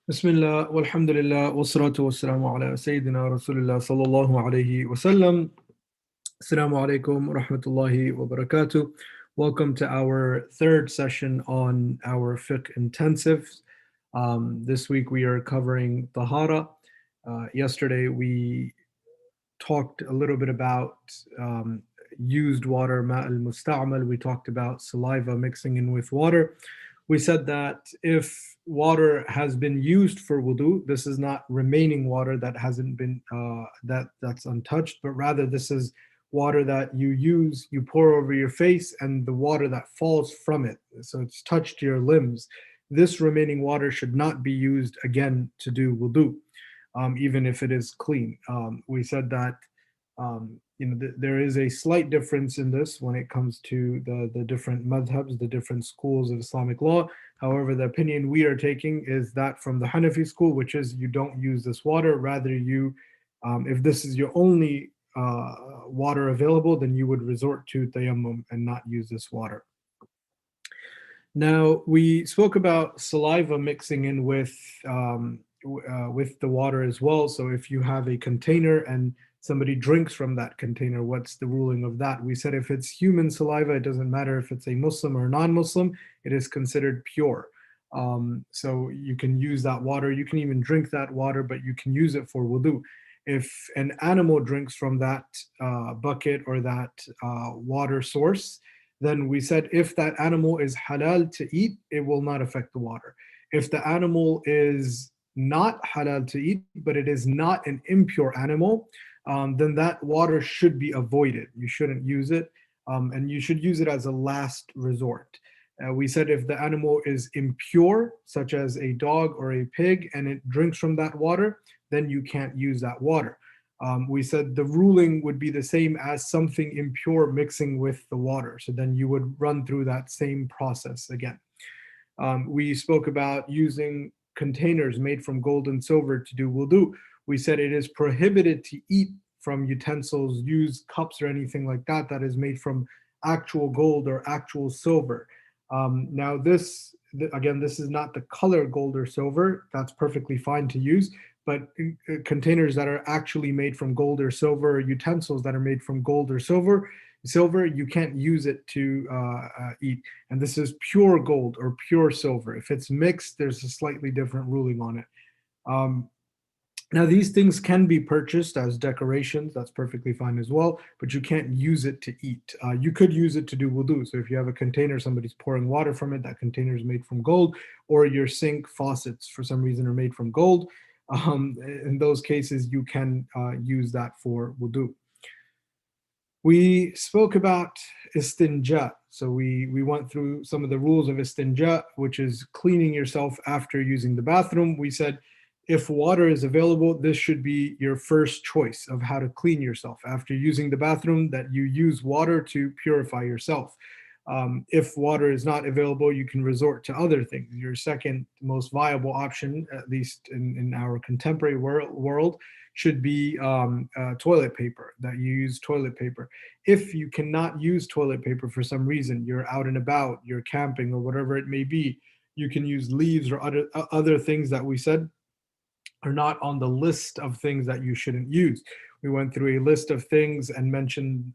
Bismillah, walhamdulillah, wassalatu wassalamu ala Sayyidina Rasulullah sallallahu alayhi wasallam. Assalamu alaikum wa rahmatullahi wa barakatuh. Welcome to our third session on our Fiqh intensives. This week we are covering Tahara. Yesterday we talked a little bit about used water, ma' al-musta'mal. We talked about saliva mixing in with water. We said that if water has been used for wudu, this is not remaining water that hasn't been that's untouched, but rather this is water that you use, you pour over your face, and the water that falls from it. So it's touched your limbs. This remaining water should not be used again to do wudu, even if it is clean. We said that there is a slight difference in this when it comes to the different madhabs, the different schools of Islamic law. However, the opinion we are taking is that from the Hanafi school, which is you don't use this water. Rather, if this is your only water available, then you would resort to tayammum and not use this water. Now, we spoke about saliva mixing in with the water as well. So if you have a container and somebody drinks from that container, what's the ruling of that? We said if it's human saliva, it doesn't matter if it's a Muslim or non-Muslim, it is considered pure. So you can use that water. You can even drink that water, but you can use it for wudu. If an animal drinks from that bucket or that water source, then we said if that animal is halal to eat, it will not affect the water. If the animal is not halal to eat, but it is not an impure animal, then that water should be avoided. You shouldn't use it, and you should use it as a last resort. We said if the animal is impure, such as a dog or a pig, and it drinks from that water, then you can't use that water. We said the ruling would be the same as something impure mixing with the water. So then you would run through that same process again. We spoke about using containers made from gold and silver to do wudu. We said it is prohibited to eat from utensils, use cups or anything like that that is made from actual gold or actual silver. Now, this is not the color gold or silver. That's perfectly fine to use. But containers that are actually made from gold or silver, or utensils that are made from gold or silver, you can't use it to eat. And this is pure gold or pure silver. If it's mixed, there's a slightly different ruling on it. Now, these things can be purchased as decorations. That's perfectly fine as well, but you can't use it to eat. You could use it to do wudu. So if you have a container, somebody's pouring water from it, that container is made from gold, or your sink faucets for some reason are made from gold. In those cases, you can use that for wudu. We spoke about istinja. So we went through some of the rules of istinja, which is cleaning yourself after using the bathroom. We said if water is available, this should be your first choice of how to clean yourself after using the bathroom, that you use water to purify yourself. If water is not available, you can resort to other things. Your second most viable option, at least in our contemporary world, should be toilet paper, that you use toilet paper. If you cannot use toilet paper for some reason, you're out and about, you're camping or whatever it may be, you can use leaves or other things that we said are not on the list of things that you shouldn't use. We went through a list of things and mentioned,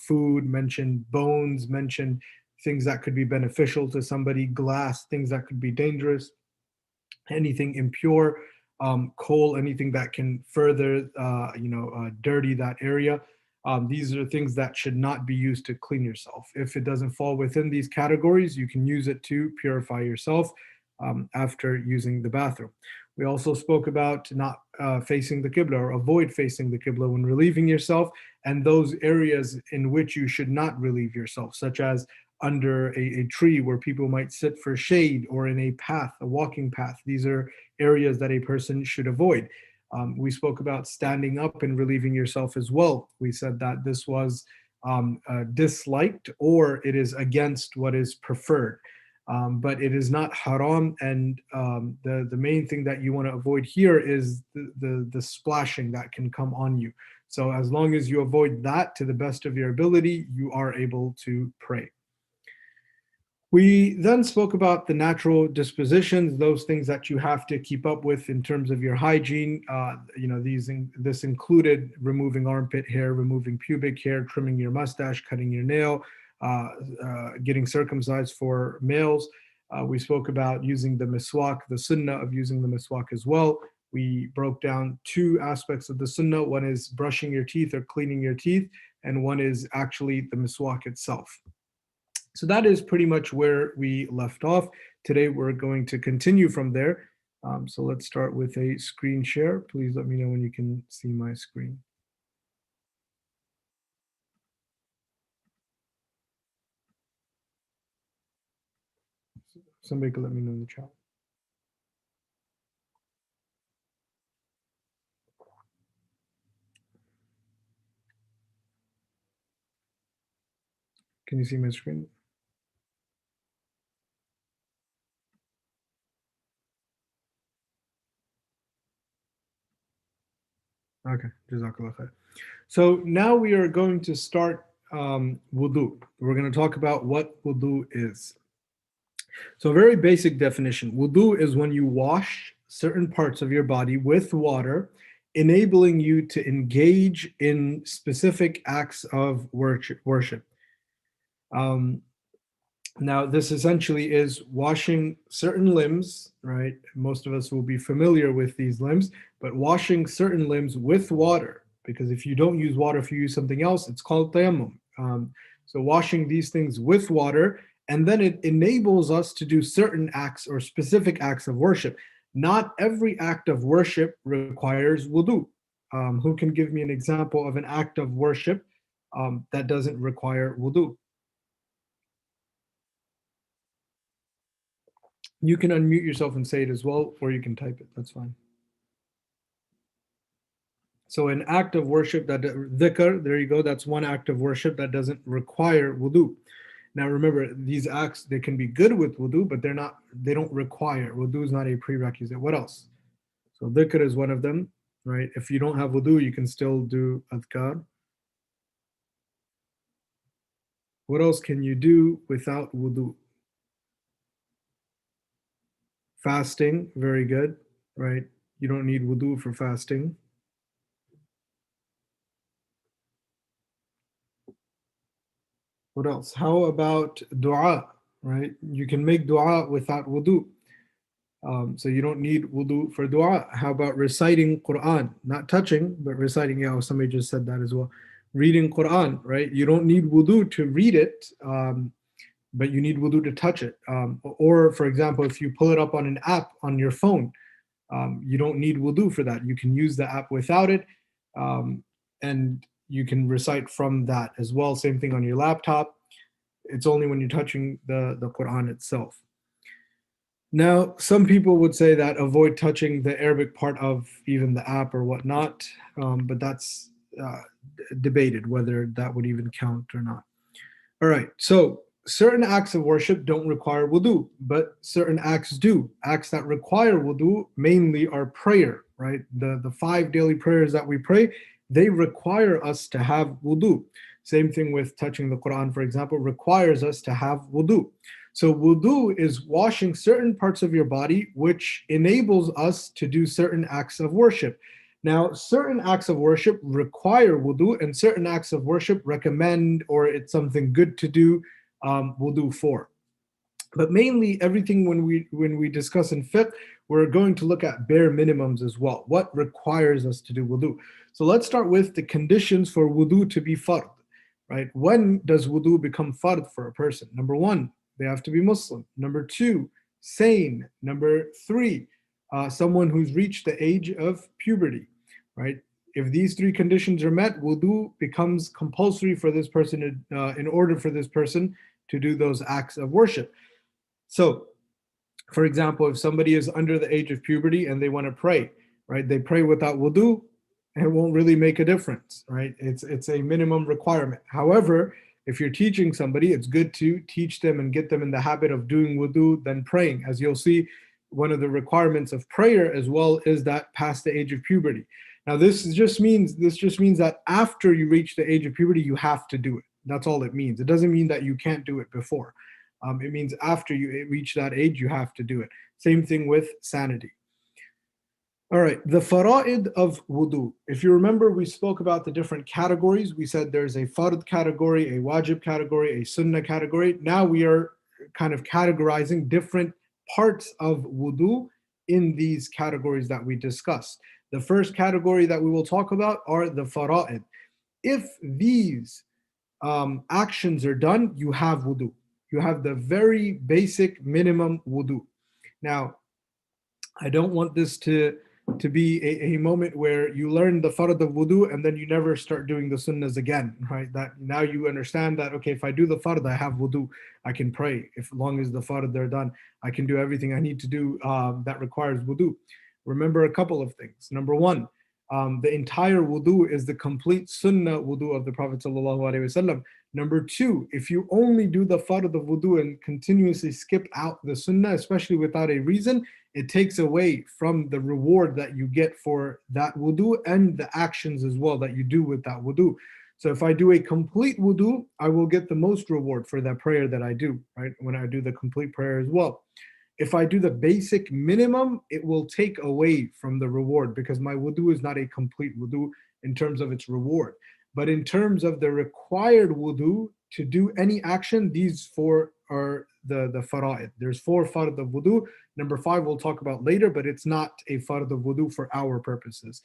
food, mentioned bones, mentioned things that could be beneficial to somebody, glass, things that could be dangerous, anything impure, coal, anything that can further, dirty that area. These are things that should not be used to clean yourself. If it doesn't fall within these categories, you can use it to purify yourself after using the bathroom. We also spoke about not facing the Qibla, or avoid facing the Qibla when relieving yourself, and those areas in which you should not relieve yourself, such as under a tree where people might sit for shade, or in a path, a walking path. These are areas that a person should avoid. We spoke about standing up and relieving yourself as well. We said that this was disliked, or it is against what is preferred. But it is not haram, and the main thing that you want to avoid here is the splashing that can come on you. So as long as you avoid that to the best of your ability, you are able to pray. We then spoke about the natural dispositions, those things that you have to keep up with in terms of your hygiene. This included removing armpit hair, removing pubic hair, trimming your mustache, cutting your nail, getting circumcised for males. We spoke about using the miswak, the sunnah of using the miswak as well. We broke down two aspects of the sunnah. One is brushing your teeth or cleaning your teeth, and one is actually the miswak itself. So that is pretty much where we left off. Today we're going to continue from there. So let's start with a screen share. Please let me know when you can see my screen. Somebody can let me know in the chat. Can you see my screen? Okay, Jazakallah khair. So now we are going to start wudu. We're going to talk about what wudu is. So a very basic definition. Wudu is when you wash certain parts of your body with water, enabling you to engage in specific acts of worship. Um, Now, this essentially is washing certain limbs, right? Most of us will be familiar with these limbs, but washing certain limbs with water, because if you don't use water, if you use something else, it's called tayammum. So washing these things with water, and then it enables us to do certain acts or specific acts of worship. Not every act of worship requires wudu. Who can give me an example of an act of worship that doesn't require wudu? You can unmute yourself and say it as well, or you can type it. That's fine. So an act of worship that dhikr, there you go. That's one act of worship that doesn't require wudu. Now remember, these acts, they can be good with wudu, but they don't require. Wudu is not a prerequisite. What else? So dhikr is one of them, right? If you don't have wudu, you can still do adhkar. What else can you do without wudu? Fasting, very good, right? You don't need wudu for fasting. What else? How about dua, right? You can make dua without wudu. So you don't need wudu for dua. How about reciting Quran? Not touching, but reciting. Yeah, somebody just said that as well. Reading Quran, right? You don't need wudu to read it, but you need wudu to touch it. Or, for example, if you pull it up on an app on your phone, you don't need wudu for that. You can use the app without it, and you can recite from that as well. Same thing on your laptop. It's only when you're touching the Quran itself. Now, some people would say that avoid touching the Arabic part of even the app or whatnot, but that's debated whether that would even count or not. All right, so certain acts of worship don't require wudu, but certain acts do. Acts that require wudu mainly are prayer, right? The five daily prayers that we pray, they require us to have wudu. Same thing with touching the Quran, for example, requires us to have wudu. So wudu is washing certain parts of your body, which enables us to do certain acts of worship. Now, certain acts of worship require wudu, and certain acts of worship recommend, or it's something good to do wudu for. But mainly, everything when we discuss in fiqh, we're going to look at bare minimums as well. What requires us to do wudu? So let's start with the conditions for wudu to be fard. Right? When does wudu become fard for a person? Number one, they have to be Muslim. Number two, sane. Number three, someone who's reached the age of puberty. Right? If these three conditions are met, wudu becomes compulsory for this person in order for this person to do those acts of worship. So, for example, if somebody is under the age of puberty and they want to pray, right? They pray without wudu, and it won't really make a difference, right? It's a minimum requirement. However, if you're teaching somebody, it's good to teach them and get them in the habit of doing wudu, then praying. As you'll see, one of the requirements of prayer as well is that past the age of puberty. Now, this just means that after you reach the age of puberty, you have to do it. That's all it means. It doesn't mean that you can't do it before. It means after you reach that age, you have to do it. Same thing with sanity. All right, the fara'id of wudu. If you remember, we spoke about the different categories. We said there's a fard category, a wajib category, a sunnah category. Now we are kind of categorizing different parts of wudu in these categories that we discussed. The first category that we will talk about are the fara'id. If these actions are done, you have wudu. You have the very basic minimum wudu. Now, I don't want this to be a moment where you learn the farad of wudu and then you never start doing the sunnahs again, right? That now you understand that, okay, if I do the farad, I have wudu, I can pray. If long as the farad are done, I can do everything I need to do that requires wudu. Remember a couple of things. Number one, the entire wudu is the complete sunnah wudu of the Prophet ﷺ. Number two, if you only do the farad of wudu and continuously skip out the sunnah, especially without a reason, it takes away from the reward that you get for that wudu and the actions as well that you do with that wudu. So if I do a complete wudu, I will get the most reward for that prayer that I do, right? When I do the complete prayer as well. If I do the basic minimum, it will take away from the reward because my wudu is not a complete wudu in terms of its reward. But in terms of the required wudu to do any action, these four are the fara'id. There's four fard of wudu. Number five we'll talk about later, but it's not a fard of wudu for our purposes.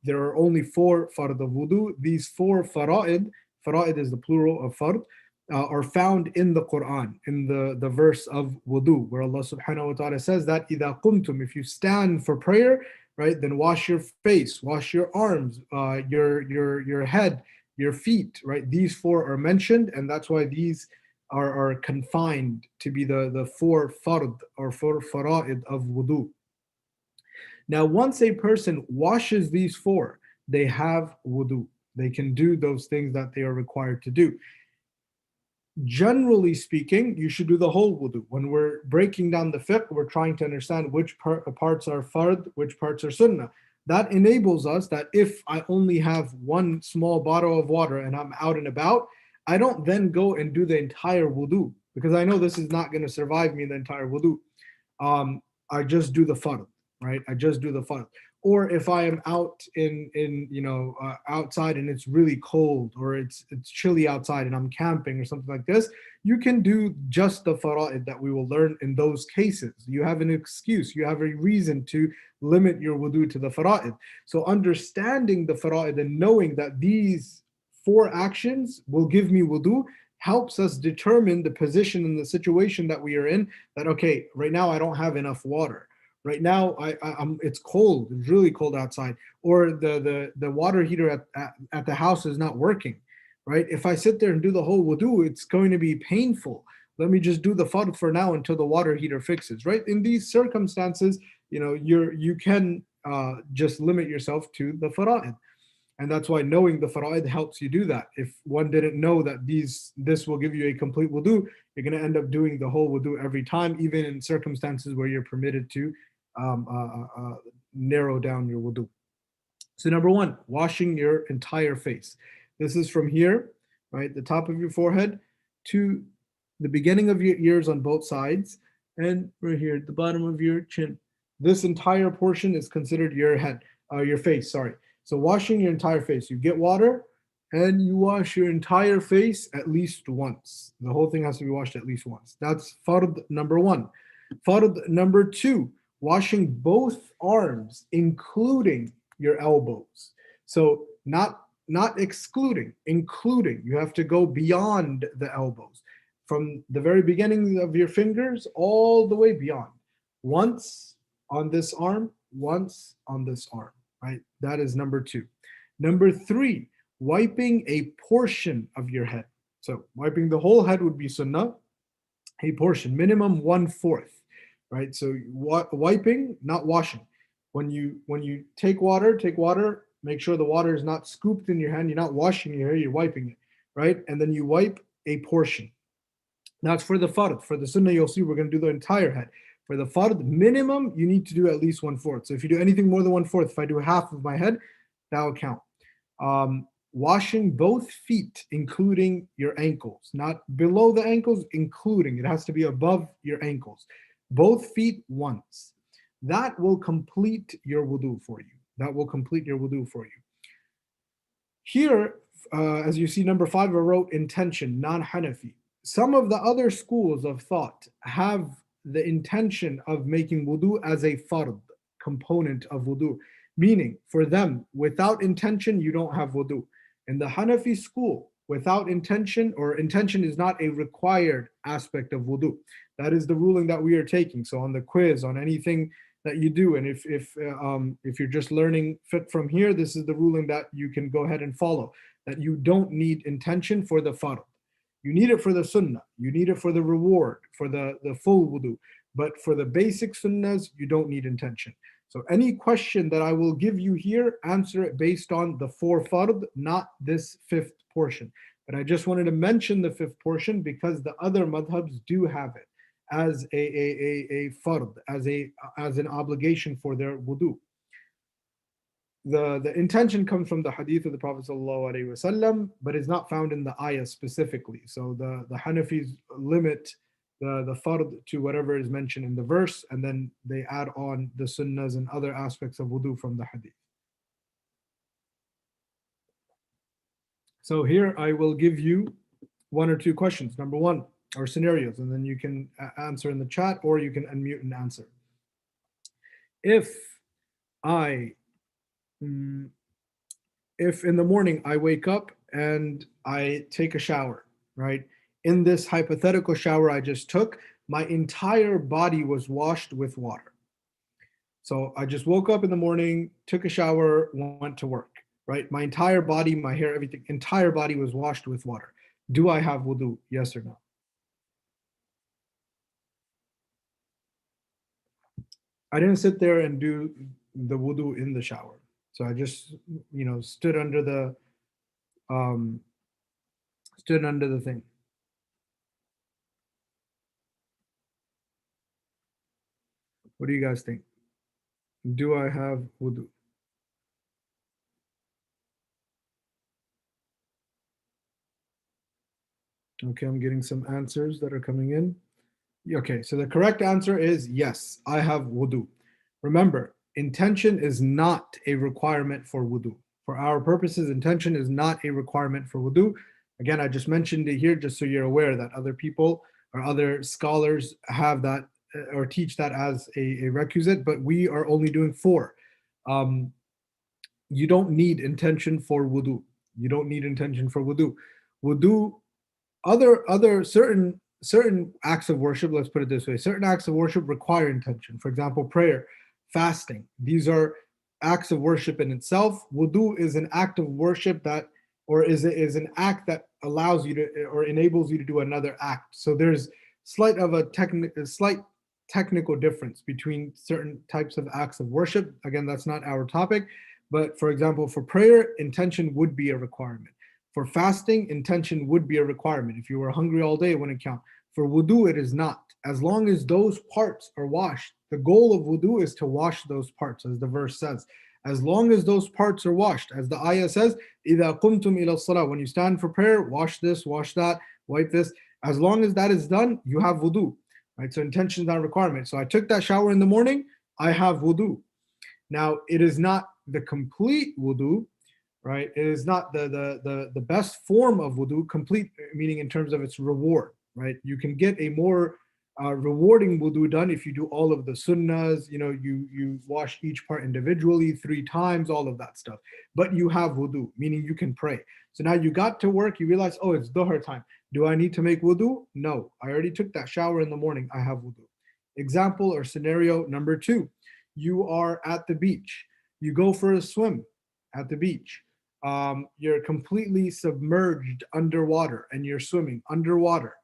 There are only four fard of wudu. These four fara'id is the plural of fard, are found in the Quran, in the verse of wudu, where Allah subhanahu wa ta'ala says that إِذَا قُمْتُمْ, if you stand for prayer, right, then wash your face, wash your arms, your head, your feet, right? These four are mentioned, and that's why these are confined to be the four fard or four fara'id of wudu. Now, once a person washes these four, they have wudu. They can do those things that they are required to do. Generally speaking, you should do the whole wudu. When we're breaking down the fiqh, we're trying to understand which parts are fard, which parts are sunnah. That enables us that if I only have one small bottle of water and I'm out and about, I don't then go and do the entire wudu because I know this is not going to survive me the entire wudu. I just do the fard, right? I just do the fard. Or if I am out in outside and it's really cold or it's chilly outside and I'm camping or something like this, you can do just the fara'id that we will learn in those cases. You have an excuse, you have a reason to limit your wudu to the fara'id. So understanding the fara'id and knowing that these four actions will give me wudu helps us determine the position and the situation that we are in, that okay, right now I don't have enough water. Right now, it's cold. It's really cold outside, or the water heater at the house is not working. Right? If I sit there and do the whole wudu, it's going to be painful. Let me just do the fard for now until the water heater fixes. Right? In these circumstances, you can just limit yourself to the fara'id, and that's why knowing the fara'id helps you do that. If one didn't know that this will give you a complete wudu, you're going to end up doing the whole wudu every time, even in circumstances where you're permitted to narrow down your wudu. So number one, washing your entire face. This is from here, right, the top of your forehead to the beginning of your ears on both sides, and right here at the bottom of your chin. This entire portion is considered your head, your face, sorry. So washing your entire face, you get water and you wash your entire face at least once. The whole thing has to be washed at least once. That's fard number one. Fard number two, washing both arms, including your elbows. So not excluding, including. You have to go beyond the elbows, from the very beginning of your fingers all the way beyond. Once on this arm, once on this arm, right? That is number two. Number three, wiping a portion of your head. So wiping the whole head would be sunnah. A portion, minimum 1/4. Right? So wiping, not washing. When you take water, make sure the water is not scooped in your hand. You're not washing your hair, you're wiping it, right? And then you wipe a portion. That's for the fard. For the sunnah, you'll see we're going to do the entire head. For the fard, minimum, you need to do at least 1/4. So if you do anything more than 1/4, if I do half of my head, that will count. washing both feet, including your ankles, not below the ankles, including, it has to be above your ankles, both feet once. That will complete your wudu for you. That will complete your wudu for you. Here, as you see, number five, I wrote intention, non Hanafi. Some of the other schools of thought have the intention of making wudu as a fard component of wudu, meaning for them, without intention, you don't have wudu. In the Hanafi school, without intention, or intention is not a required aspect of wudu. That is the ruling that we are taking. So on the quiz, on anything that you do, and if you're just learning fiqh from here, this is the ruling that you can go ahead and follow. That you don't need intention for the fard. You need it for the sunnah. You need it for the reward, for the full wudu. But for the basic sunnahs, you don't need intention. So any question that I will give you here, answer it based on the four fard, not this fifth portion. But I just wanted to mention the fifth portion because the other madhabs do have it as a fard, as an obligation for their wudu. The intention comes from the hadith of the Prophet ﷺ, but is not found in the ayah specifically. So the Hanafis limit the fard to whatever is mentioned in the verse, and then they add on the sunnahs and other aspects of wudu from the hadith. So here I will give you one or two questions. Number one, or scenarios, and then you can answer in the chat, or you can unmute and answer. If in the morning I wake up and I take a shower, right? In this hypothetical shower I just took, my entire body was washed with water. So I just woke up in the morning, took a shower, went to work, right? My entire body, my hair, everything, entire body was washed with water. Do I have wudu? Yes or no? I didn't sit there and do the wudu in the shower. So I just, stood under the um, thing. What do you guys think? Do I have wudu? Okay, I'm getting some answers that are coming in. Okay, so the correct answer is yes, I have wudu. Remember, intention is not a requirement for wudu. For our purposes, intention is not a requirement for wudu. Again, I just mentioned it here just so you're aware that other people or other scholars have that or teach that as a requisite, but we are only doing four. Um, you don't need intention for wudu. You don't need intention for wudu. Wudu, other certain acts of worship, let's put it this way, certain acts of worship require intention. For example, prayer, fasting, these are acts of worship in itself. Wudu is an act of worship that, or is an act that allows you to or enables you to do another act. So there's slight technical difference between certain types of acts of worship. Again, that's not our topic, but for example, for prayer, intention would be a requirement. For fasting, intention would be a requirement. If you were hungry all day, it wouldn't count. For wudu, it is not. As long as those parts are washed, the goal of wudu is to wash those parts, as the verse says. As long as those parts are washed, as the ayah says, إِذَا قُمْتُمْ إِلَى الصَّلَاةِ, when you stand for prayer, wash this, wash that, wipe this. As long as that is done, you have wudu. Right? So intention is not a requirement. So I took that shower in the morning, I have wudu. Now, it is not the complete wudu, right? It is not the best form of wudu, complete meaning in terms of its reward, right? You can get a more rewarding wudu done if you do all of the sunnahs, you wash each part individually 3 times, all of that stuff. But you have wudu, meaning you can pray. So now you got to work, you realize, oh, it's dhuhr time. Do I need to make wudu? No, I already took that shower in the morning. I have wudu. Example or scenario number 2, you are at the beach. You go for a swim at the beach. You're completely submerged underwater and you're swimming underwater,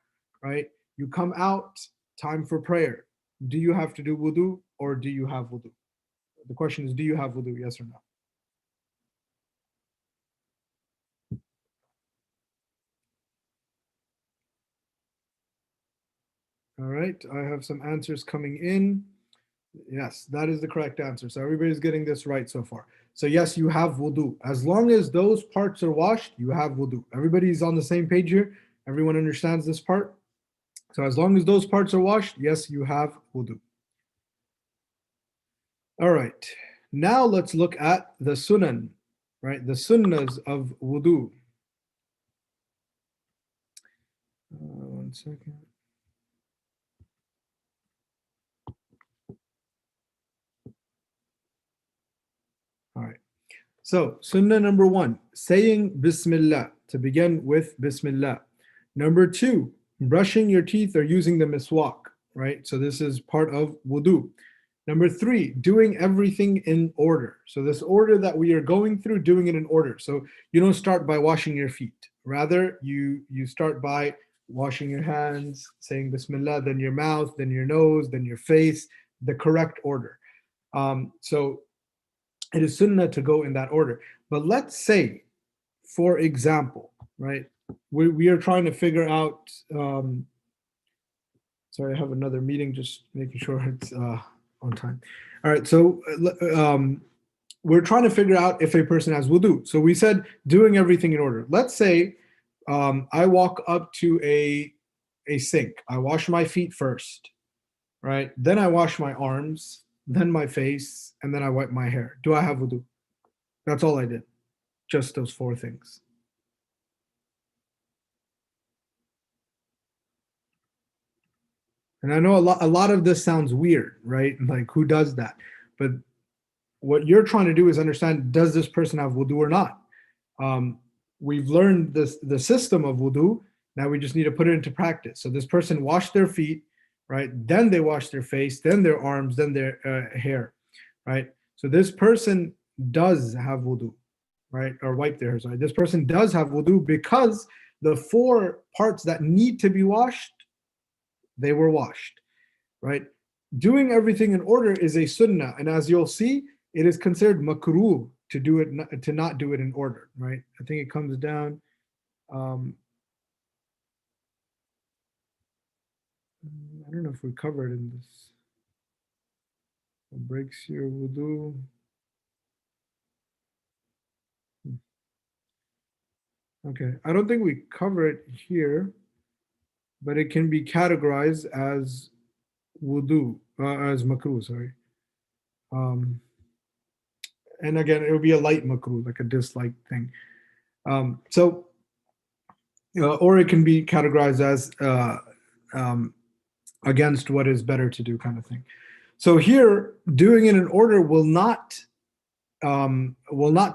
right? You come out, time for prayer. Do you have to do wudu or do you have wudu? The question is, do you have wudu, yes or no? All right, I have some answers coming in. Yes, that is the correct answer. So everybody's getting this right so far. So yes, you have wudu. As long as those parts are washed, you have wudu. Everybody's on the same page here. Everyone understands this part. So as long as those parts are washed, yes, you have wudu. All right. Now let's look at the sunan, right? The sunnahs of wudu. 1 second. All right. So, sunnah number one, saying Bismillah, to begin with Bismillah. Number two, brushing your teeth or using the miswak, right? So, this is part of wudu. Number three, doing everything in order. So, this order that we are going through, doing it in order. So, you don't start by washing your feet. Rather, you start by washing your hands, saying Bismillah, then your mouth, then your nose, then your face, the correct order. So, it is sunnah to go in that order. But let's say, for example, right, we are trying to figure out, sorry, I have another meeting, just making sure it's on time. All right, so we're trying to figure out if a person has wudu. So we said doing everything in order. Let's say I walk up to a sink. I wash my feet first, right? Then I wash my arms, then my face, and then I wipe my hair. Do I have wudu? That's all I did. Just those four things. And I know a lot of this sounds weird, right? Like who does that? But what you're trying to do is understand, does this person have wudu or not? Um, we've learned the system of wudu. Now we just need to put it into practice. So this person washed their feet, right? Then they washed their face, then their arms, then their hair, right? So this person does have wudu, right? Or wipe their hair. Sorry, this person does have wudu because the four parts that need to be washed, they were washed, right? Doing everything in order is a sunnah, and as you'll see, it is considered makruh to do it, to not do it in order, right? I think it comes down. Um, I don't know if we covered in this. What breaks your wudu? Okay, I don't think we cover it here, but it can be categorized as wudu, as makruh. Sorry. Um, and again, it would be a light makruh, like a dislike thing. So or it can be categorized as um, against what is better to do, kind of thing. So here, doing it in order will not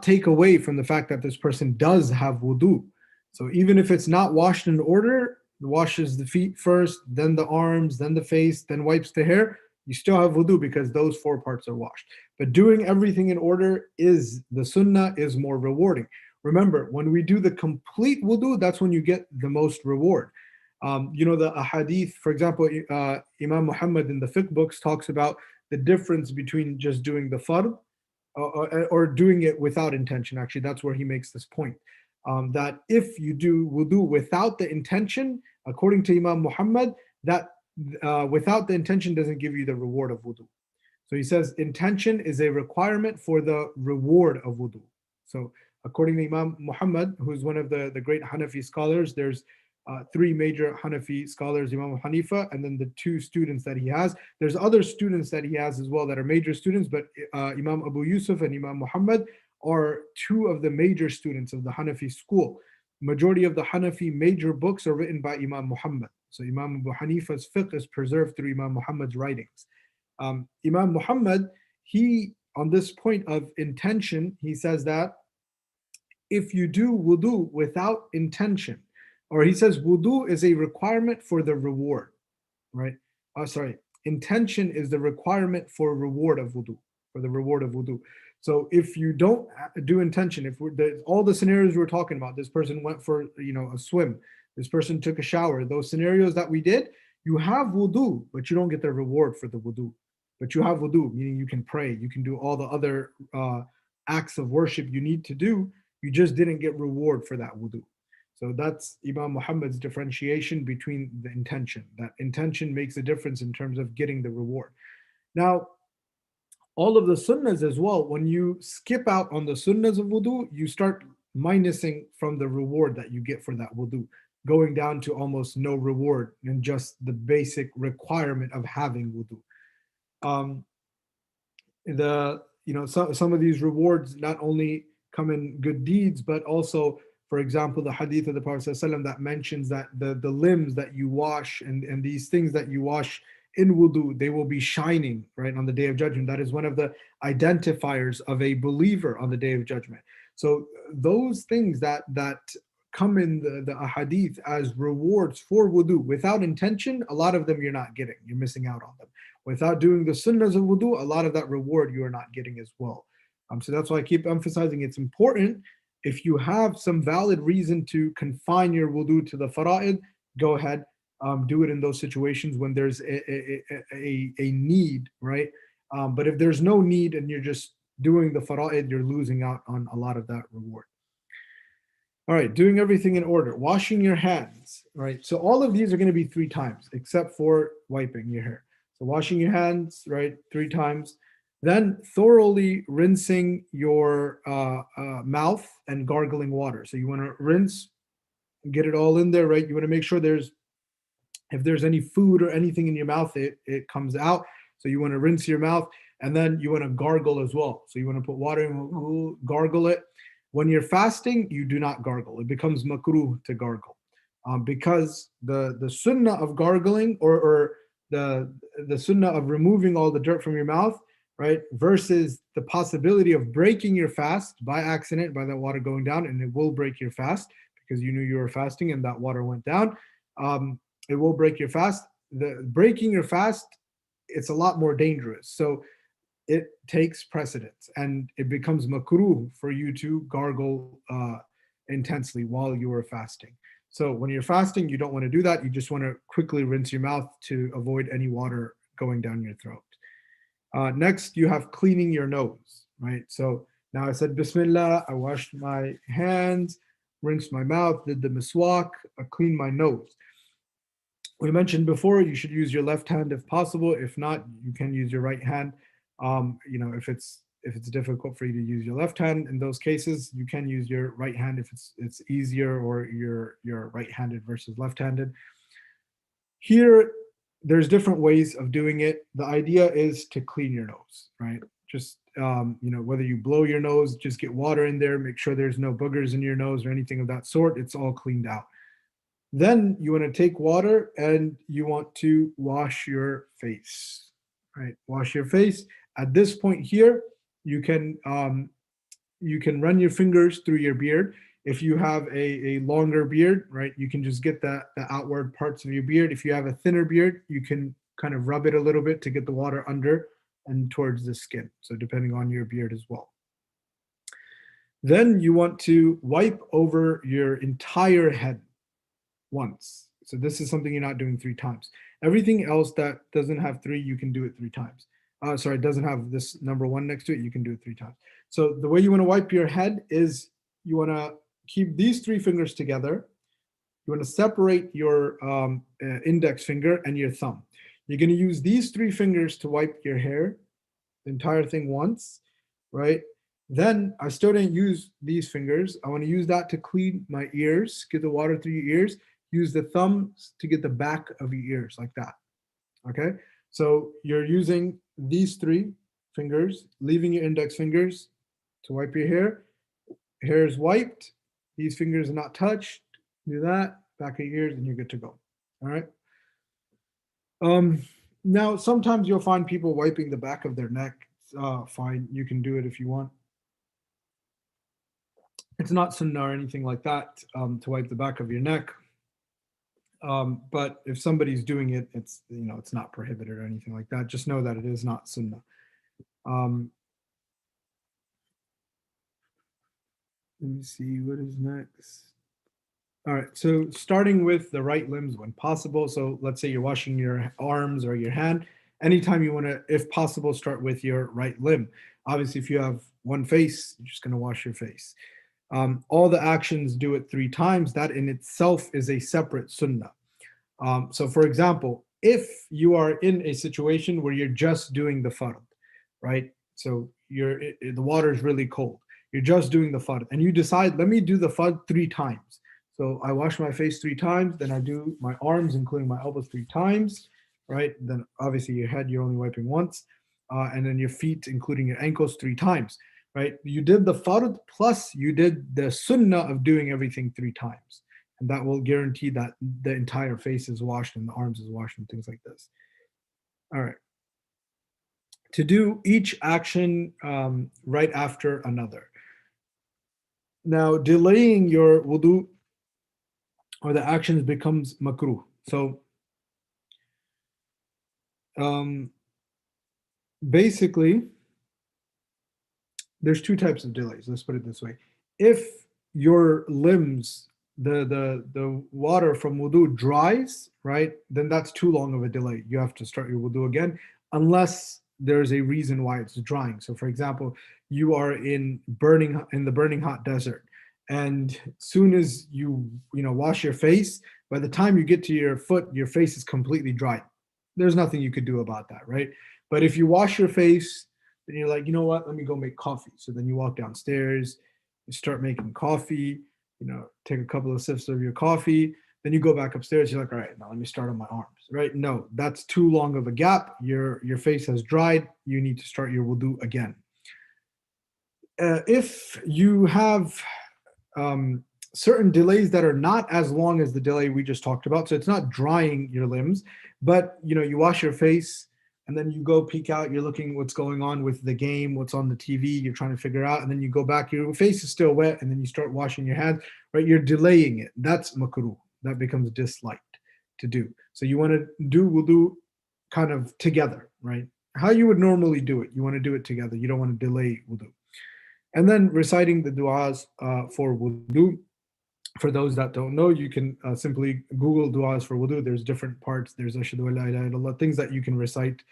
take away from the fact that this person does have wudu. So even if it's not washed in order, washes the feet first, then the arms, then the face, then wipes the hair, you still have wudu because those four parts are washed. But doing everything in order is the sunnah, is more rewarding. Remember, when we do the complete wudu, that's when you get the most reward. The hadith, for example, Imam Muhammad in the fiqh books talks about the difference between just doing the fard or doing it without intention. Actually, that's where he makes this point. That if you do wudu without the intention, according to Imam Muhammad, that without the intention doesn't give you the reward of wudu. So he says intention is a requirement for the reward of wudu. So according to Imam Muhammad, who's one of the great Hanafi scholars, there's three major Hanafi scholars, Imam Hanifa, and then the two students that he has. There's other students that he has as well that are major students, but Imam Abu Yusuf and Imam Muhammad are two of the major students of the Hanafi school. Majority of the Hanafi major books are written by Imam Muhammad. So Imam Abu Hanifa's fiqh is preserved through Imam Muhammad's writings. Imam Muhammad, he, on this point of intention, he says that if you do wudu without intention, or he says wudu is a requirement for the reward, right? Sorry, intention is the requirement for reward of wudu, for the reward of wudu. So if you don't do intention, if all the scenarios we're talking about, this person went for a swim, this person took a shower, those scenarios that we did, you have wudu, but you don't get the reward for the wudu. But you have wudu, meaning you can pray, you can do all the other acts of worship you need to do. You just didn't get reward for that wudu. So that's Imam Muhammad's differentiation between the intention. That intention makes a difference in terms of getting the reward. Now, All of the sunnahs as well, when you skip out on the sunnahs of wudu, you start minusing from the reward that you get for that wudu, going down to almost no reward and just the basic requirement of having wudu. Um, some of these rewards not only come in good deeds, but also, for example, the hadith of the Prophet ﷺ that mentions that the limbs that you wash and these things that you wash in wudu, they will be shining, right, on the day of judgment. That is one of the identifiers of a believer on the day of judgment. So those things that come in the hadith as rewards for wudu without intention, a lot of them you're not getting. You're missing out on them. Without doing the sunnahs of wudu, a lot of that reward you are not getting as well. So that's why I keep emphasizing it's important. If you have some valid reason to confine your wudu to the fara'id, go ahead, do it in those situations when there's a need, right? But if there's no need and you're just doing the fara'id, you're losing out on a lot of that reward. All right, doing everything in order, washing your hands, right? So all of these are going to be 3 times, except for wiping your hair. So washing your hands, right, 3 times. Then thoroughly rinsing your mouth and gargling water. So you want to rinse, get it all in there, right? You want to make sure if there's any food or anything in your mouth, it comes out. So you want to rinse your mouth, and then you want to gargle as well. So you want to put water in, gargle it. When you're fasting, you do not gargle. It becomes makruh to gargle, because the sunnah of gargling or the sunnah of removing all the dirt from your mouth, right, versus the possibility of breaking your fast by accident by that water going down, and it will break your fast because you knew you were fasting and that water went down. It will break your fast. The breaking your fast, it's a lot more dangerous. So it takes precedence and it becomes makruh for you to gargle intensely while you are fasting. So when you're fasting, you don't want to do that. You just want to quickly rinse your mouth to avoid any water going down your throat. Next, you have cleaning your nose, right? So now I said Bismillah, I washed my hands, rinsed my mouth, did the miswak, I cleaned my nose. We mentioned before you should use your left hand if possible. If not, you can use your right hand. If it's difficult for you to use your left hand in those cases, you can use your right hand if it's easier, or you're right-handed versus left-handed. Here, there's different ways of doing it. The idea is to clean your nose, right? Just whether you blow your nose, just get water in there, make sure there's no boogers in your nose or anything of that sort. It's all cleaned out. Then you want to take water and you want to wash your face, right? Wash your face. At this point here, you can run your fingers through your beard. If you have a longer beard, right, you can just get the outward parts of your beard. If you have a thinner beard, you can kind of rub it a little bit to get the water under and towards the skin. So depending on your beard as well. Then you want to wipe over your entire head once. So this is something you're not doing 3 times. Everything else that doesn't have 3, you can do it 3 times. It doesn't have this number 1 next to it, you can do it 3 times. So the way you want to wipe your head is you want to keep these 3 fingers together. You want to separate your index finger and your thumb. You're going to use these 3 fingers to wipe your hair, the entire thing once, right? Then I still didn't use these fingers. I want to use that to clean my ears, get the water through your ears. Use the thumbs to get the back of your ears like that. Okay? So you're using these 3 fingers, leaving your index fingers to wipe your hair. Hair is wiped. These fingers are not touched. Do that, back of your ears, and you're good to go. All right? Now, sometimes you'll find people wiping the back of their neck. Fine, you can do it if you want. It's not sunnah or anything like that to wipe the back of your neck. But if somebody's doing it, it's not prohibited or anything like that. Just know that it is not sunnah. Let me see what is next. All right, so starting with the right limbs when possible. So let's say you're washing your arms or your hand. Anytime you want to, if possible, start with your right limb. Obviously, if you have one face, you're just going to wash your face. All the actions do it 3 times. That in itself is a separate sunnah. So for example, if you are in a situation where you're just doing the fard, right? So the water is really cold. You're just doing the fard, and you decide, let me do the fard 3 times. So I wash my face 3 times, then I do my arms, including my elbows, 3 times, right? Then obviously your head, you're only wiping once, and then your feet, including your ankles, 3 times, right? You did the fard plus you did the sunnah of doing everything 3 times, and that will guarantee that the entire face is washed and the arms is washed and things like this. All right. To do each action right after another. Now, delaying your wudu or the actions becomes makruh. So, um, basically, there's 2 types of delays. Let's put it this way: if your limbs, the water from wudu dries, right, then that's too long of a delay. You have to start your wudu again, unless there's a reason why it's drying. So, for example, you are in the burning hot desert, and soon as you wash your face, by the time you get to your foot, your face is completely dry. There's nothing you could do about that, right? But if you wash your face, then you're like, you know what? Let me go make coffee. So then you walk downstairs, you start making coffee, take a couple of sips of your coffee. Then you go back upstairs. You're like, all right, now let me start on my arms, right? No, that's too long of a gap. Your face has dried. You need to start your wudu again. If you have certain delays that are not as long as the delay we just talked about, so it's not drying your limbs, but you wash your face and then you go peek out, you're looking what's going on with the game, what's on the TV, you're trying to figure out, and then you go back, your face is still wet, and then you start washing your hands, right? You're delaying it. That's makruh. That becomes disliked to do. So you want to do wudu kind of together, right? How you would normally do it. You want to do it together. You don't want to delay wudu. And then reciting the du'as for wudu. For those that don't know, you can simply Google du'as for wudu. There's different parts. There's ashhadu an la ilaha illallah, things that you can recite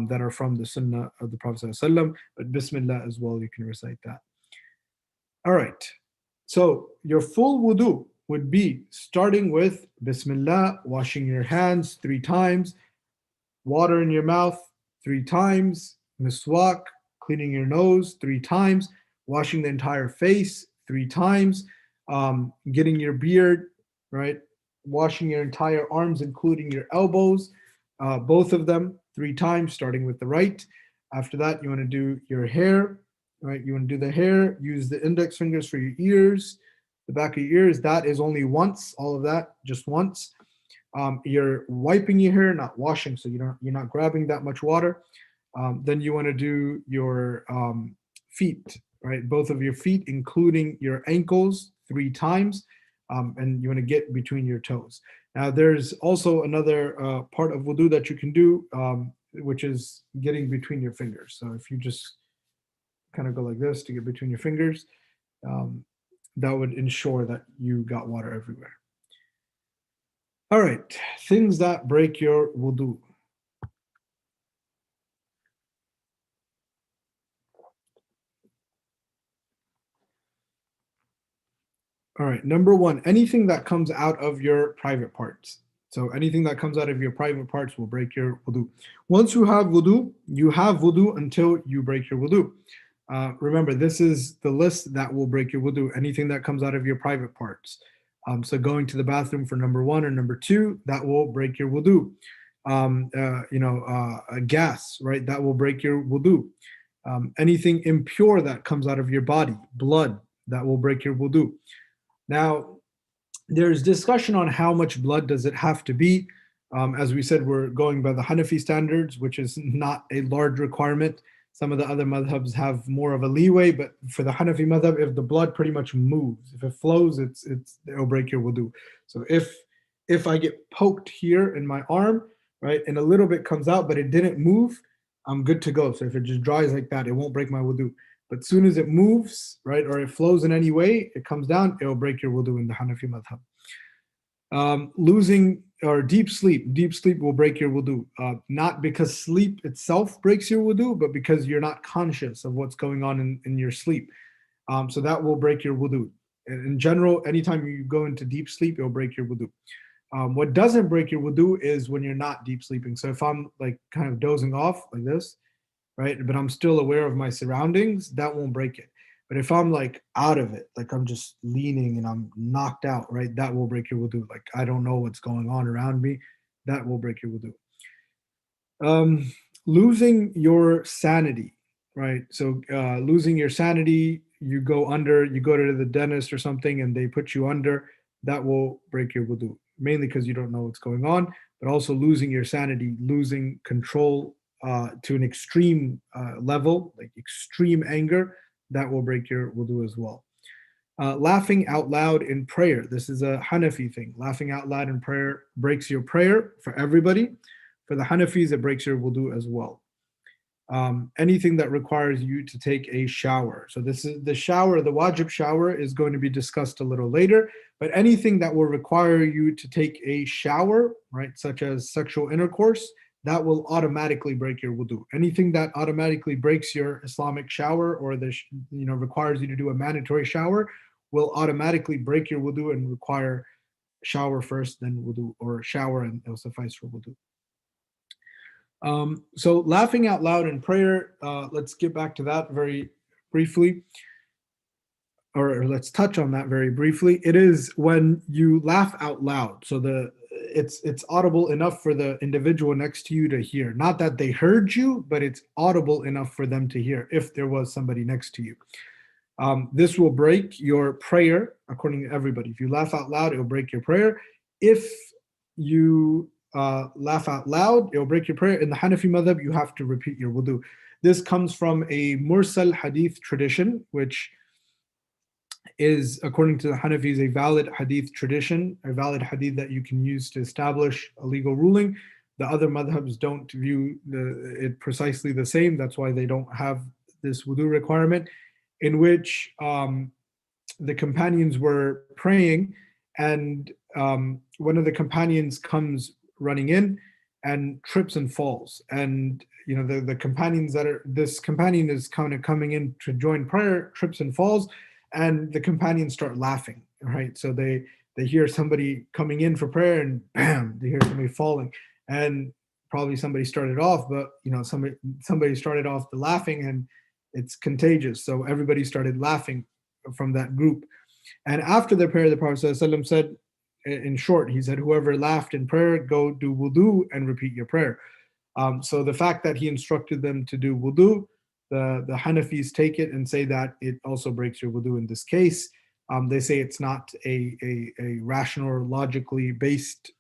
that are from the sunnah of the Prophet ﷺ, but bismillah as well, you can recite that. All right. So your full wudu would be starting with bismillah, washing your hands 3 times, water in your mouth 3 times, miswak, cleaning your nose 3 times, washing the entire face 3 times, getting your beard, right? Washing your entire arms, including your elbows, both of them 3 times, starting with the right. After that, you want to do your hair, right? You want to do the hair, use the index fingers for your ears, the back of your ears. That is only once, all of that, just once. You're wiping your hair, not washing, so you're not grabbing that much water. Then you want to do your feet, right? Both of your feet, including your ankles, 3 times, and you want to get between your toes. Now, there's also another part of wudu that you can do, which is getting between your fingers. So if you just kind of go like this to get between your fingers, that would ensure that you got water everywhere. All right, things that break your wudu. All right, number one, anything that comes out of your private parts. So anything that comes out of your private parts will break your wudu. Once you have wudu until you break your wudu. Remember, this is the list that will break your wudu, anything that comes out of your private parts. So going to the bathroom for number one or number two, that will break your wudu. Gas, right? That will break your wudu. Anything impure that comes out of your body, blood, that will break your wudu. Now, there's discussion on how much blood does it have to be. As we said, we're going by the Hanafi standards, which is not a large requirement. Some of the other madhabs have more of a leeway, but for the Hanafi madhab, if the blood pretty much moves, if it flows, it'll break your wudu. So if I get poked here in my arm, right, and a little bit comes out, but it didn't move, I'm good to go. So if it just dries like that, it won't break my wudu. But as soon as it moves, right, or it flows in any way, it comes down, it will break your wudu in the Hanafi madhab. Losing or deep sleep will break your wudu. Not because sleep itself breaks your wudu, but because you're not conscious of what's going on in your sleep. So that will break your wudu. In general, anytime you go into deep sleep, it'll break your wudu. What doesn't break your wudu is when you're not deep sleeping. So if I'm like kind of dozing off like this, right? But I'm still aware of my surroundings, that won't break it. But if I'm like out of it, like I'm just leaning and I'm knocked out, right? That will break your wudu. Like I don't know what's going on around me, that will break your wudu. Um, Losing your sanity, right? So losing your sanity, you go under, you go to the dentist or something, and they put you under. That will break your wudu, mainly because you don't know what's going on, but also losing your sanity, losing control to an extreme level, like extreme anger, that will break your wudu as well. Laughing out loud in prayer. This is a Hanafi thing. Laughing out loud in prayer breaks your prayer for everybody. For the Hanafis, it breaks your wudu as well. Anything that requires you to take a shower. So this is the shower, the wajib shower is going to be discussed a little later, but anything that will require you to take a shower, right, such as sexual intercourse, that will automatically break your wudu. Anything that automatically breaks your Islamic shower or requires you to do a mandatory shower will automatically break your wudu and require shower first, then wudu, or shower and it'll suffice for wudu. So laughing out loud in prayer, let's get back to that very briefly, or let's touch on that very briefly. It is when you laugh out loud. So it's audible enough for the individual next to you to hear. Not that they heard you, but it's audible enough for them to hear if there was somebody next to you. This will break your prayer, according to everybody. If you laugh out loud, it will break your prayer. If you laugh out loud, it will break your prayer. In the Hanafi madhab, you have to repeat your wudu. This comes from a mursal hadith tradition, which is, according to the Hanafis, a valid hadith tradition, a valid hadith that you can use to establish a legal ruling. The other madhabs don't view it precisely the same. That's why they don't have this wudu requirement, in which the companions were praying, and one of the companions comes running in and trips and falls. And the companions that are this companion is kind of coming in to join prayer, trips and falls, and the companions start laughing. Right, so they hear somebody coming in for prayer, and bam, they hear somebody falling, and probably somebody started off, but somebody started off the laughing, and it's contagious. So everybody started laughing from that group. And after the prayer, the Prophet ﷺ said, in short, he said, whoever laughed in prayer, go do wudu and repeat your prayer. So the fact that he instructed them to do wudu, the Hanafis take it and say that it also breaks your wudu in this case. They say it's not a rational or logically based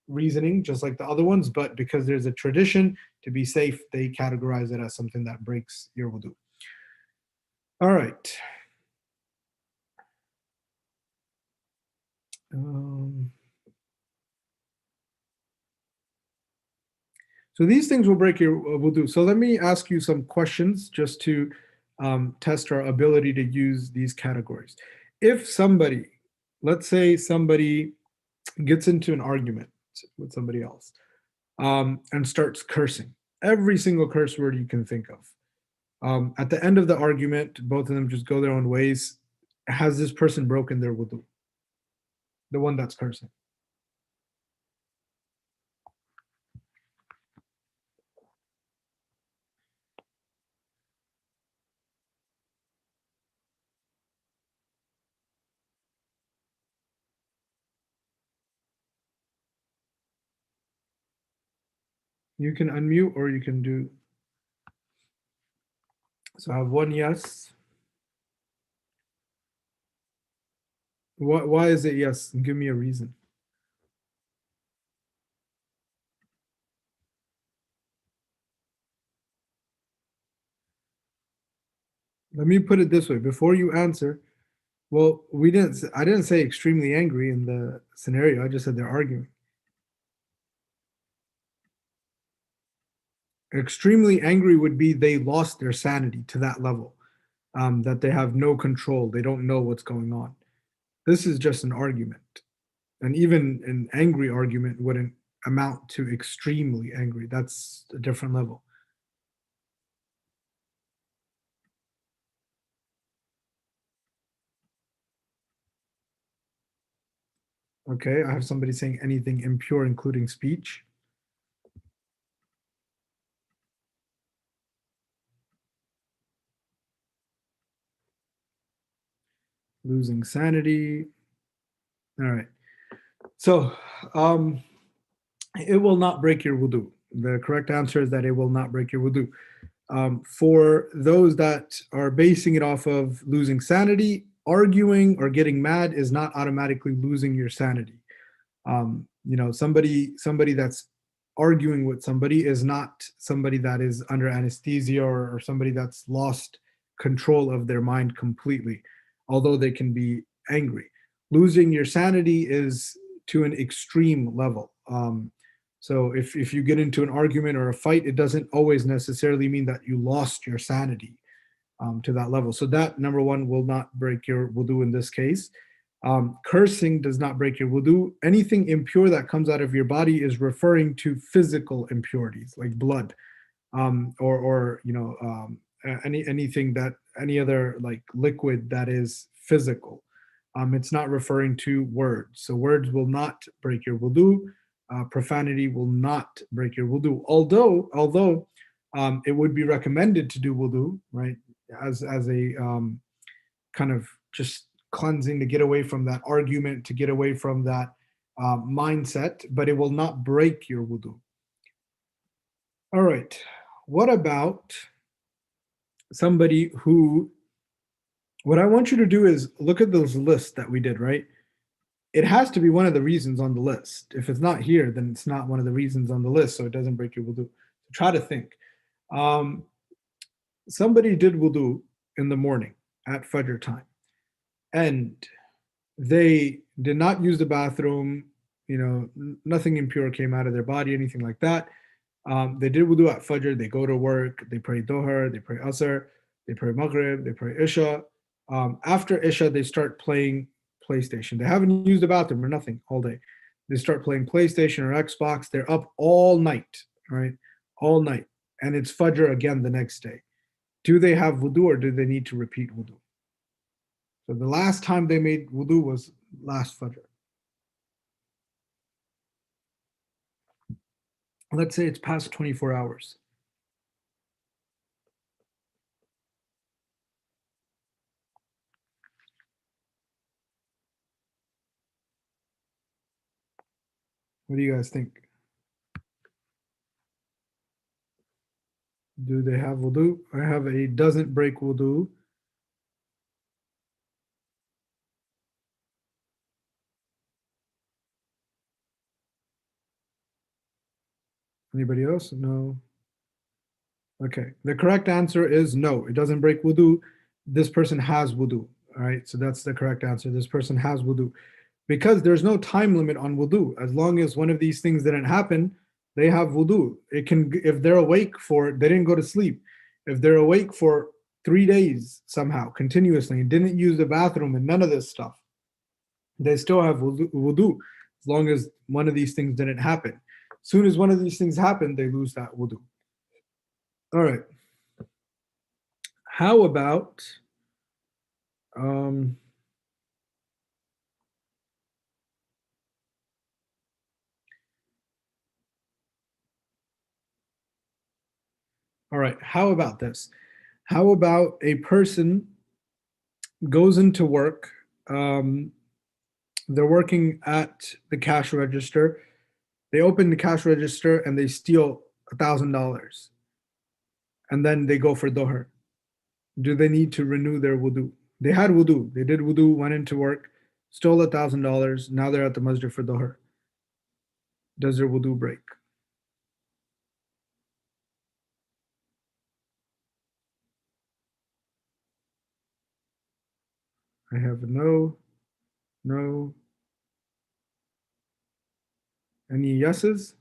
reasoning, just like the other ones, but because there's a tradition, to be safe, they categorize it as something that breaks your wudu. All right. So these things will break your wudu. So let me ask you some questions just to test our ability to use these categories. If somebody, let's say somebody gets into an argument with somebody else and starts cursing, every single curse word you can think of. At the end of the argument, both of them just go their own ways. Has this person broken their wudu? The one that's cursing. You can unmute or you can do. So I have one yes. Why is it yes? Give me a reason. Let me put it this way. Before you answer, well, I didn't say extremely angry in the scenario. I just said they're arguing. Extremely angry would be they lost their sanity to that level, that they have no control. They don't know what's going on. This is just an argument. And even an angry argument wouldn't amount to extremely angry. That's a different level. Okay, I have somebody saying anything impure, including speech. losing sanity. All right. So, it will not break your wudu. The correct answer is that it will not break your wudu. For those that are basing it off of losing sanity, arguing or getting mad is not automatically losing your sanity. Somebody that's arguing with somebody is not somebody that is under anesthesia, or somebody that's lost control of their mind completely, although they can be angry. Losing your sanity is to an extreme level. So if you get into an argument or a fight, it doesn't always necessarily mean that you lost your sanity to that level. So that, number one, will not break your wudu in this case. Cursing does not break your wudu. Anything impure that comes out of your body is referring to physical impurities like blood, any other like liquid that is physical. It's not referring to words. So words will not break your wudu. Profanity will not break your wudu. Although it would be recommended to do wudu, right, as a kind of just cleansing, to get away from that argument, to get away from that mindset, but it will not break your wudu. All right. What about somebody who, what I want you to do is look at those lists that we did, right? It has to be one of the reasons on the list. If it's not here, then it's not one of the reasons on the list, so it doesn't break your wudu. Try to think. Somebody did wudu in the morning at Fajr time, and they did not use the bathroom, nothing impure came out of their body, anything like that. They did wudu at Fajr, they go to work, they pray Dohar, they pray Asr, they pray Maghrib, they pray Isha. After Isha, they start playing PlayStation. They haven't used the bathroom or nothing all day. They start playing PlayStation or Xbox. They're up all night, right? All night. And it's Fajr again the next day. Do they have wudu, or do they need to repeat wudu? So the last time they made wudu was last Fajr. Let's say it's past 24 hours. What do you guys think? Do they have wudu? I have a doesn't break wudu. Anybody else? No. Okay. The correct answer is no. It doesn't break wudu. This person has wudu. All right. So that's the correct answer. This person has wudu. Because there's no time limit on wudu. As long as one of these things didn't happen, they have wudu. It can, if they're awake for, they didn't go to sleep. If they're awake for 3 days somehow continuously and didn't use the bathroom and none of this stuff, they still have wudu as long as one of these things didn't happen. As soon as one of these things happen, they lose that wudu. All right. How about all right, how about this? How about a person goes into work, they're working at the cash register, they open the cash register and they steal $1,000, and then they go for dohar. Do they need to renew their wudu? They had wudu, they did wudu, went into work, stole $1,000, now they're at the masjid for dohar. Does their wudu break? I have no. Any yeses?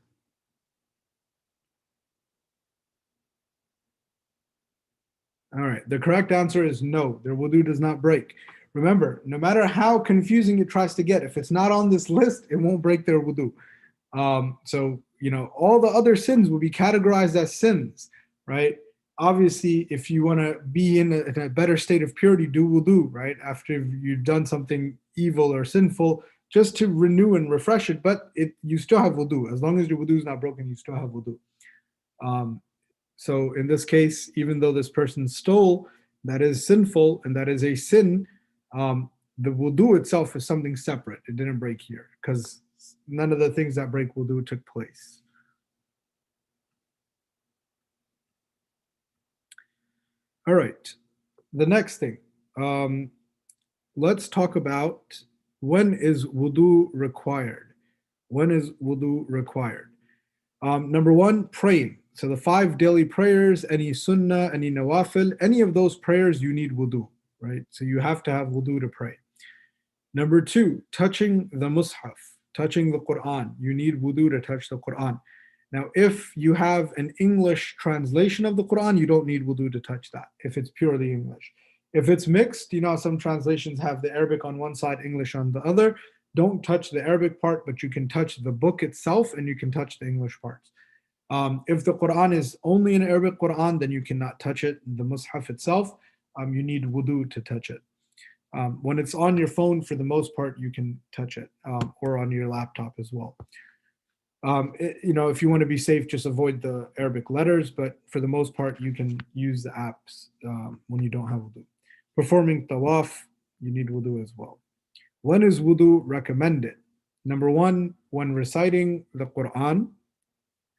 All right. The correct answer is no. Their wudu does not break. Remember, no matter how confusing it tries to get, if it's not on this list, it won't break their wudu. So, all the other sins will be categorized as sins, right? Obviously, if you want to be in a better state of purity, do wudu, right? After you've done something evil or sinful, just to renew and refresh it. But you still have wudu. As long as your wudu is not broken, you still have wudu. So in this case, even though this person stole, that is sinful and that is a sin, The wudu itself is something separate. It didn't break here because none of the things that break wudu took place. All right. The next thing. Um, let's talk about when is wudu required. When is wudu required? Number one, praying. So the five daily prayers, any sunnah, any nawafil, any of those prayers, you need wudu, right? So you have to have wudu to pray. Number two, touching the mushaf, touching the Quran. You need wudu to touch the Quran. Now, if you have an English translation of the Quran, you don't need wudu to touch that if it's purely English. If it's mixed, some translations have the Arabic on one side, English on the other. Don't touch the Arabic part, but you can touch the book itself and you can touch the English parts. If the Quran is only an Arabic Quran, then you cannot touch it, the Mus'haf itself. You need wudu to touch it. When it's on your phone, for the most part, you can touch it, or on your laptop as well. If you want to be safe, just avoid the Arabic letters, but for the most part, you can use the apps when you don't have wudu. Performing tawaf, you need wudu as well. When is wudu recommended? Number one, when reciting the Quran,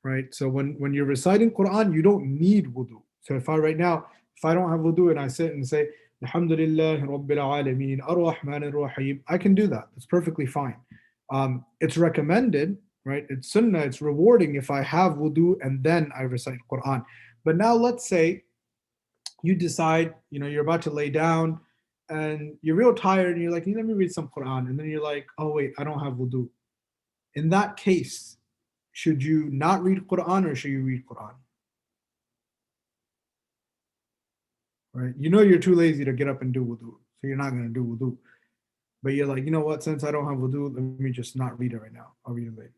right? So when you're reciting Quran, you don't need wudu. So if I don't have wudu and I sit and say, Alhamdulillah Rabbil Alameen, Ar-Rahman Ar-Rahim, I can do that. It's perfectly fine. It's recommended, right? It's sunnah, it's rewarding if I have wudu and then I recite Quran. But now let's say you decide, you're about to lay down and you're real tired and you're like, let me read some Quran. And then you're like, oh wait, I don't have wudu. In that case, should you not read Quran or should you read Quran? Right? You're too lazy to get up and do wudu, so you're not going to do wudu. But you're like, you know what? Since I don't have wudu, let me just not read it right now. I'll read it later.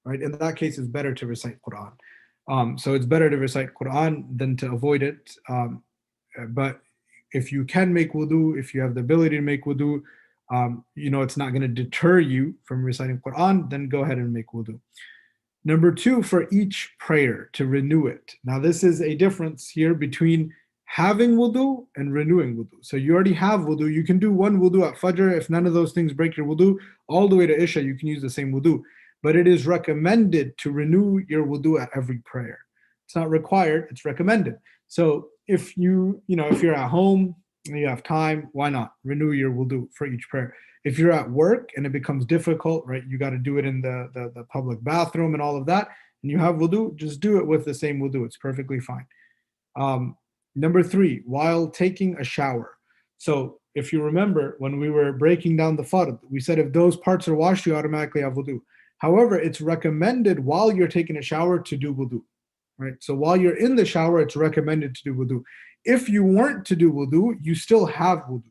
Right? In that case, it's better to recite Quran. So it's better to recite Quran than to avoid it. But if you can make wudu, if you have the ability to make wudu, it's not going to deter you from reciting Quran, then go ahead and make wudu. Number two, for each prayer, to renew it. Now, this is a difference here between having wudu and renewing wudu. So you already have wudu. You can do one wudu at Fajr. If none of those things break your wudu, all the way to Isha, you can use the same wudu. But it is recommended to renew your wudu at every prayer. It's not required, it's recommended. So if if you're at home and you have time, why not renew your wudu for each prayer? If you're at work and it becomes difficult, right, you got to do it in the public bathroom and all of that, and you have wudu, just do it with the same wudu. It's perfectly fine. Number three, while taking a shower. So if you remember when we were breaking down the fard, we said if those parts are washed, you automatically have wudu. However, it's recommended while you're taking a shower to do wudu, right? So while you're in the shower, it's recommended to do wudu. If you weren't to do wudu, you still have wudu,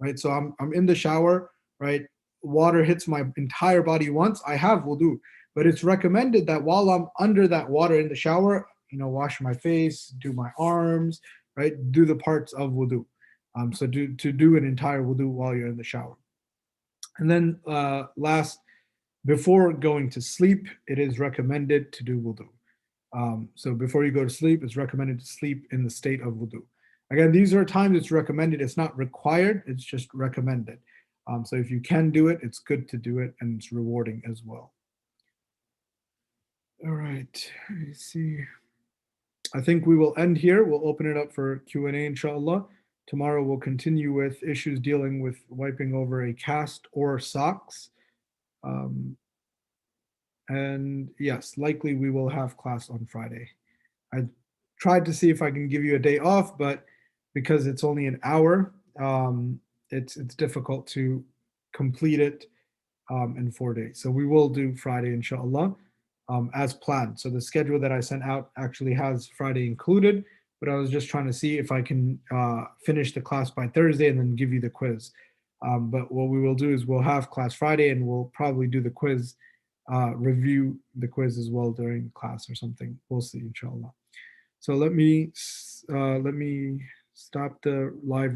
right? So I'm in the shower, right? Water hits my entire body once, I have wudu. But it's recommended that while I'm under that water in the shower, wash my face, do my arms, right? Do the parts of wudu. So to do an entire wudu while you're in the shower. And then last, before going to sleep, it is recommended to do wudu. So before you go to sleep, it's recommended to sleep in the state of wudu. Again, these are times it's recommended. It's not required, it's just recommended. So if you can do it, it's good to do it and it's rewarding as well. All right, let me see. I think we will end here. We'll open it up for Q&A, inshallah. Tomorrow we'll continue with issues dealing with wiping over a cast or socks. And yes, likely we will have class on Friday. I tried to see if I can give you a day off, but because it's only an hour, it's difficult to complete it in 4 days. So we will do Friday, inshallah, as planned. So the schedule that I sent out actually has Friday included, but I was just trying to see if I can finish the class by Thursday and then give you the quiz. But what we will do is we'll have class Friday and we'll probably do the quiz, review the quiz as well during class or something. We'll see, inshallah. So let me stop the live recording.